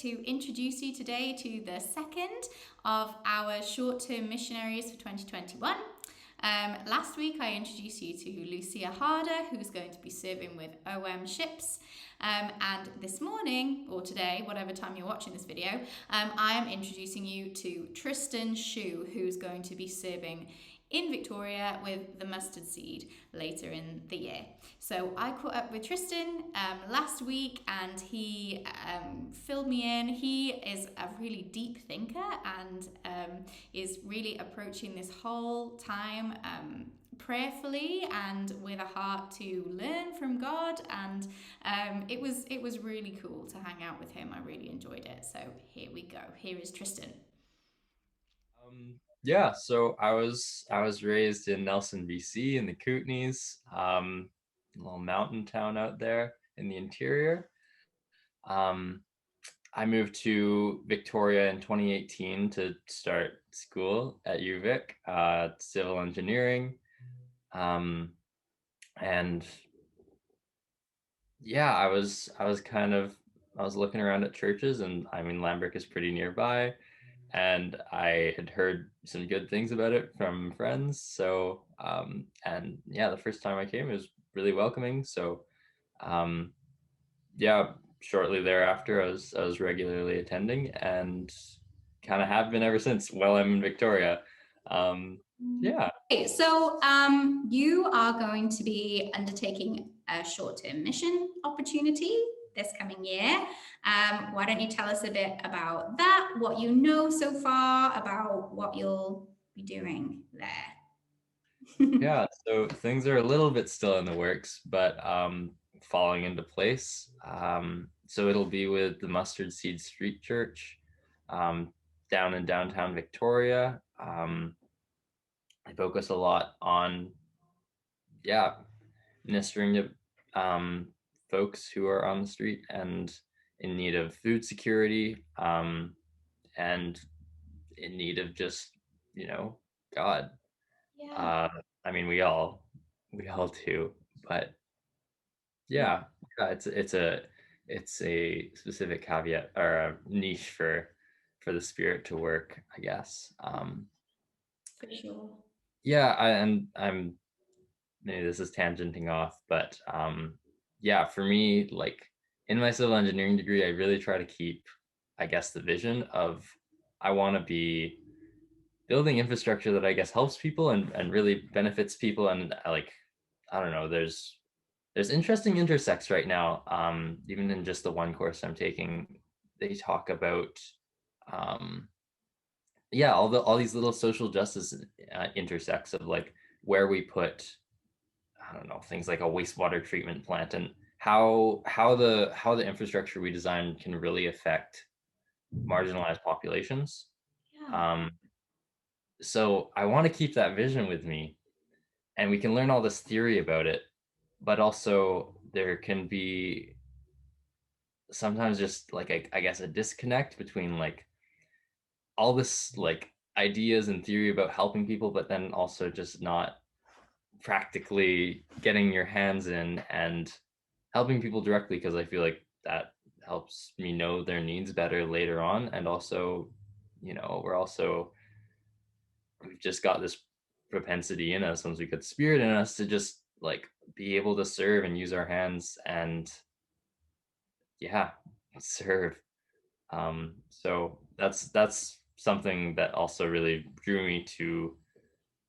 to introduce you today to the second of our short-term missionaries for 2021. Last week I introduced you to Lucia Harder, who's going to be serving with OM ships. And this morning, or today, whatever time you're watching this video, I am introducing you to Tristen Schuh, who's going to be serving in Victoria with the mustard seed later in the year. So I caught up with Tristen last week and he filled me in. He is a really deep thinker and is really approaching this whole time prayerfully and with a heart to learn from God, and it was really cool to hang out with him. I really enjoyed it. So here we go. Here is Tristen. Yeah, so I was raised in Nelson, BC, in the Kootenays, a little mountain town out there in the interior. Um, I moved to Victoria in 2018 to start school at UVic, civil engineering. Um, and yeah, I was looking around at churches, and I mean Lambrick is pretty nearby, and I had heard some good things about it from friends. So and yeah, the first time I came, it was really welcoming. So um, yeah, shortly thereafter, I was regularly attending, and kind of have been ever since. While I'm in Victoria, yeah. Okay, so you are going to be undertaking a short-term mission opportunity this coming year. Why don't you tell us a bit about that, what you know so far about what you'll be doing there? Yeah, so things are a little bit still in the works, but falling into place. So it'll be with the Mustard Seed Street Church um, down in downtown Victoria. I focus a lot on, yeah, ministering to folks who are on the street and in need of food security, and in need of just, you know, God. Yeah. Uh, I mean, we all do, but Yeah. yeah, yeah, it's a specific caveat or a niche for the spirit to work, I guess. For sure. Yeah, and I'm maybe this is tangenting off, but yeah, for me, like in my civil engineering degree, I really try to keep, I guess, the vision of I want to be building infrastructure that I guess helps people and really benefits people, and like I don't know, there's interesting intersects right now. Even in just the one course I'm taking, they talk about um, yeah, all these little social justice intersects of like where we put, I don't know, things like a wastewater treatment plant, and how the infrastructure we design can really affect marginalized populations. Yeah. Um, so I want to keep that vision with me, and we can learn all this theory about it, but also there can be sometimes just like I guess a disconnect between like all this like ideas and theory about helping people, but then also just not practically getting your hands in and helping people directly, because I feel like that helps me know their needs better later on. And also, we've just got this propensity in us once we get spirit in us to just like be able to serve and use our hands and yeah, serve. So that's something that also really drew me to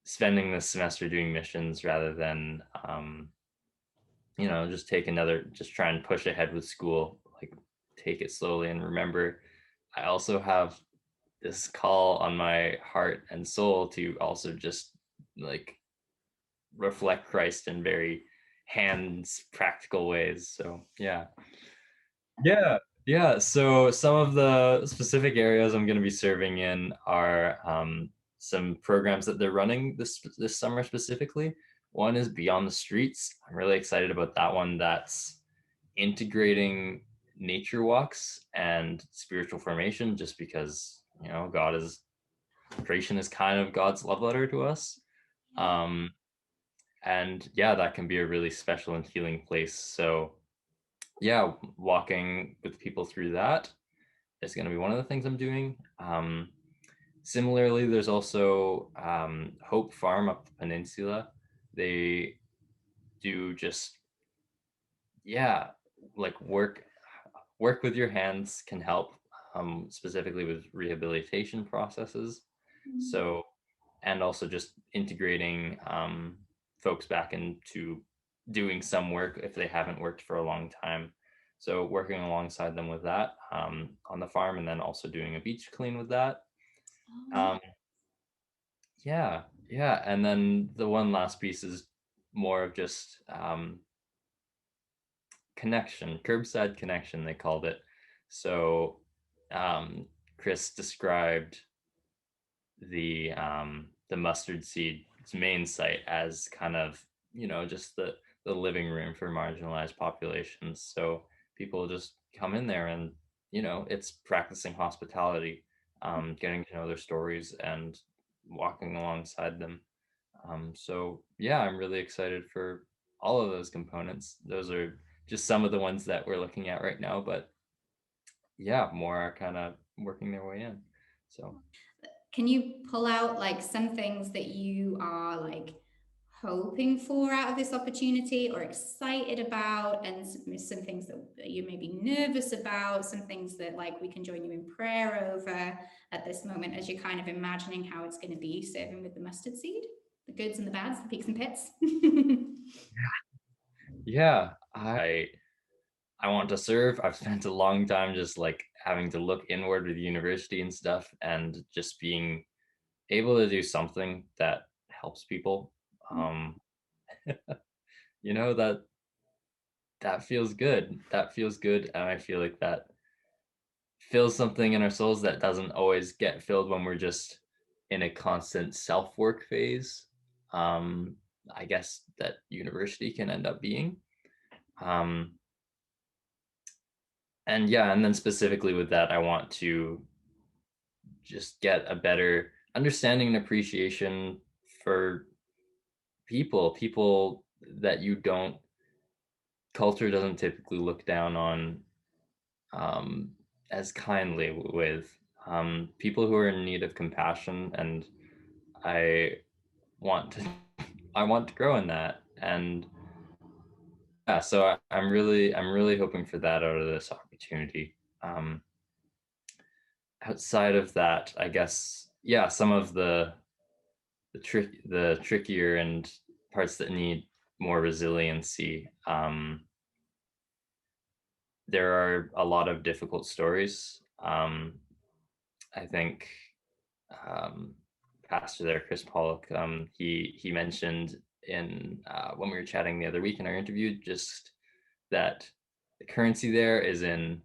spending this semester doing missions rather than just try and push ahead with school, like take it slowly. And remember, I also have this call on my heart and soul to also just like reflect Christ in very hands practical ways. So yeah. So some of the specific areas I'm going to be serving in are some programs that they're running this summer specifically. One is Beyond the Streets. I'm really excited about that one. That's integrating nature walks and spiritual formation, just because God is creation is kind of God's love letter to us. Um, and yeah, that can be a really special and healing place. So yeah, walking with people through that. is going to be one of the things I'm doing. Similarly, there's also Hope Farm up the peninsula. They do just, yeah, like work with your hands can help, specifically with rehabilitation processes. So, and also just integrating folks back into doing some work if they haven't worked for a long time. So working alongside them with that on the farm, and then also doing a beach clean with that. Um, yeah, yeah. And then the one last piece is more of just connection, curbside connection, they called it. So um, Chris described the mustard seed's main site as kind of, just the living room for marginalized populations. So people just come in there and, it's practicing hospitality, getting to know their stories and walking alongside them. So yeah, I'm really excited for all of those components. Those are just some of the ones that we're looking at right now, but yeah, more are kind of working their way in. So Can you pull out like some things that you are like hoping for out of this opportunity or excited about, and some things that you may be nervous about, some things that like we can join you in prayer over at this moment as you're kind of imagining how it's going to be serving with the mustard seed, the goods and the bads, the peaks and pits? yeah, I want to serve. I've spent a long time just like having to look inward with university and stuff, and just being able to do something that helps people. Um, that feels good. That feels good, and I feel like that fills something in our souls that doesn't always get filled when we're just in a constant self-work phase. Um, I guess that university can end up being. Um, and yeah, and then specifically with that, I want to just get a better understanding and appreciation for people that you don't culture doesn't typically look down on um, as kindly with, people who are in need of compassion. And I want to I want to grow in that. And yeah, so I'm really hoping for that out of this opportunity. um, Outside of that, I guess, yeah, some of the trickier and parts that need more resiliency. There are a lot of difficult stories. I think um, pastor there, Chris Pollock, he mentioned in when we were chatting the other week in our interview, just that the currency there is in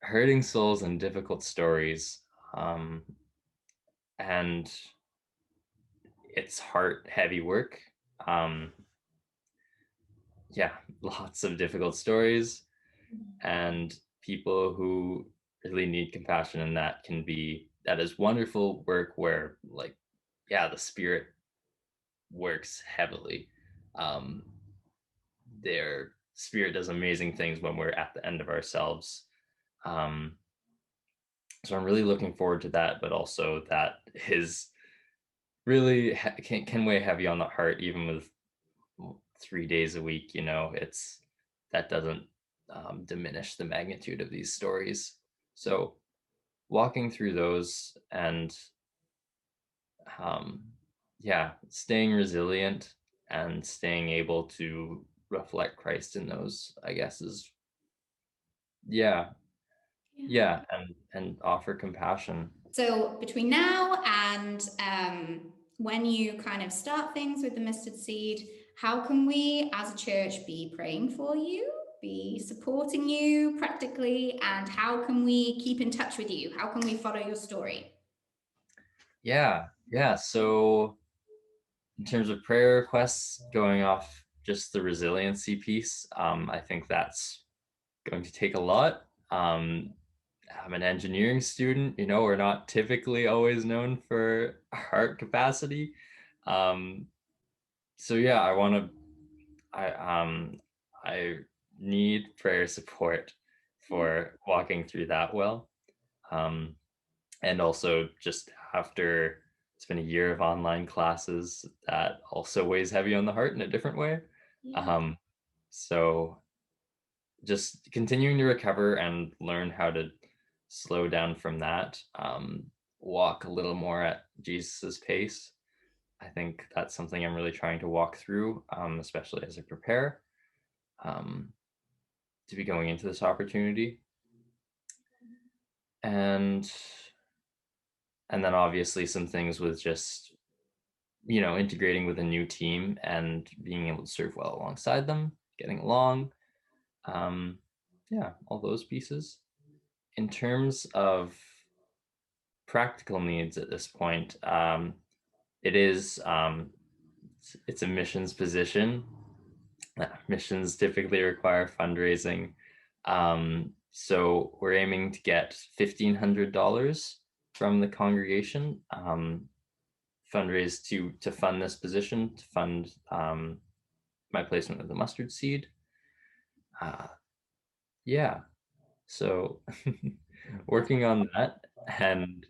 hurting souls and difficult stories, um, and it's heart heavy work. Um, yeah, lots of difficult stories and people who really need compassion, and that is wonderful work where, like, yeah, the spirit works heavily. um their spirit does amazing things when we're at the end of ourselves. um so I'm really looking forward to that, but also that is really can weigh heavy on the heart, even with 3 days a week. It's that doesn't diminish the magnitude of these stories. So walking through those and um, yeah, staying resilient and staying able to reflect Christ in those, I guess, is, yeah, Yeah. yeah, and offer compassion. So between now and when you kind of start things with the mustard seed, how can we as a church be praying for you, be supporting you practically, and how can we keep in touch with you? How can we follow your story? Yeah, yeah. So in terms of prayer requests, going off just the resiliency piece, I think that's going to take a lot. Um, I'm an engineering student. We're not typically always known for heart capacity. Um, so yeah, I need prayer support for walking through that well. Um, and also just after it's been a year of online classes, that also weighs heavy on the heart in a different way. Yeah. Um, so just continuing to recover and learn how to slow down from that, walk a little more at Jesus's pace. I think that's something I'm really trying to walk through, especially as I prepare um, to be going into this opportunity. And then obviously some things with just integrating with a new team and being able to serve well alongside them, getting along. Um, yeah, all those pieces. In terms of practical needs at this point, it is it's a missions position. Missions typically require fundraising, so we're aiming to get $1,500 from the congregation, fundraise to fund this position, to fund my placement of the mustard seed. Uh, yeah, so That's working on that, and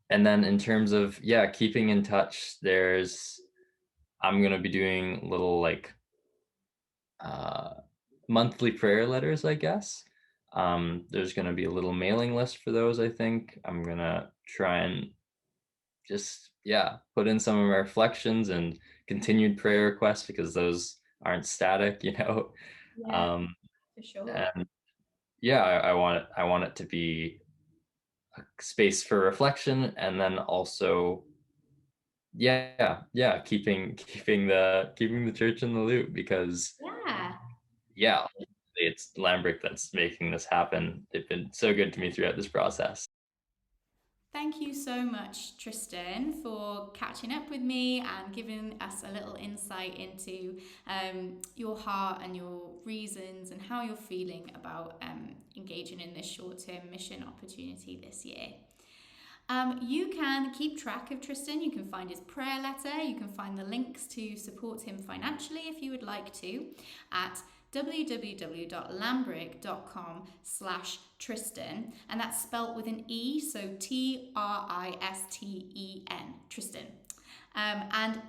then in terms of keeping in touch, I'm gonna be doing little like uh monthly prayer letters, I guess. There's gonna be a little mailing list for those. I think I'm gonna try and just put in some of my reflections and continued prayer requests because those aren't static, yeah, um for sure. and I want it to be a space for reflection, and then also keeping the church in the loop, because Yeah. it's Lambrick that's making this happen. They've been so good to me throughout this process. Thank you so much, Tristen, for catching up with me and giving us a little insight into your heart and your reasons and how you're feeling about engaging in this short term mission opportunity this year. You can keep track of Tristen. You can find his prayer letter. You can find the links to support him financially if you would like to at www.lambrick.com/Tristen, and that's spelt with an E, so Tristen, Tristen. And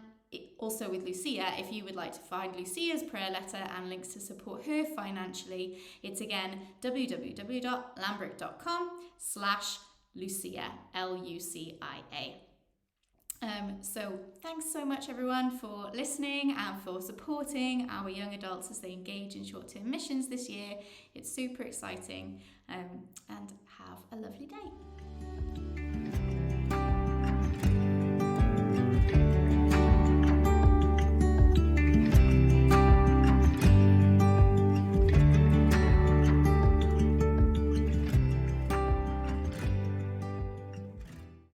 also with Lucia, if you would like to find Lucia's prayer letter and links to support her financially, it's again www.lambrick.com/Lucia, Lucia. So thanks so much everyone for listening and for supporting our young adults as they engage in short-term missions this year. It's super exciting, and have a lovely day.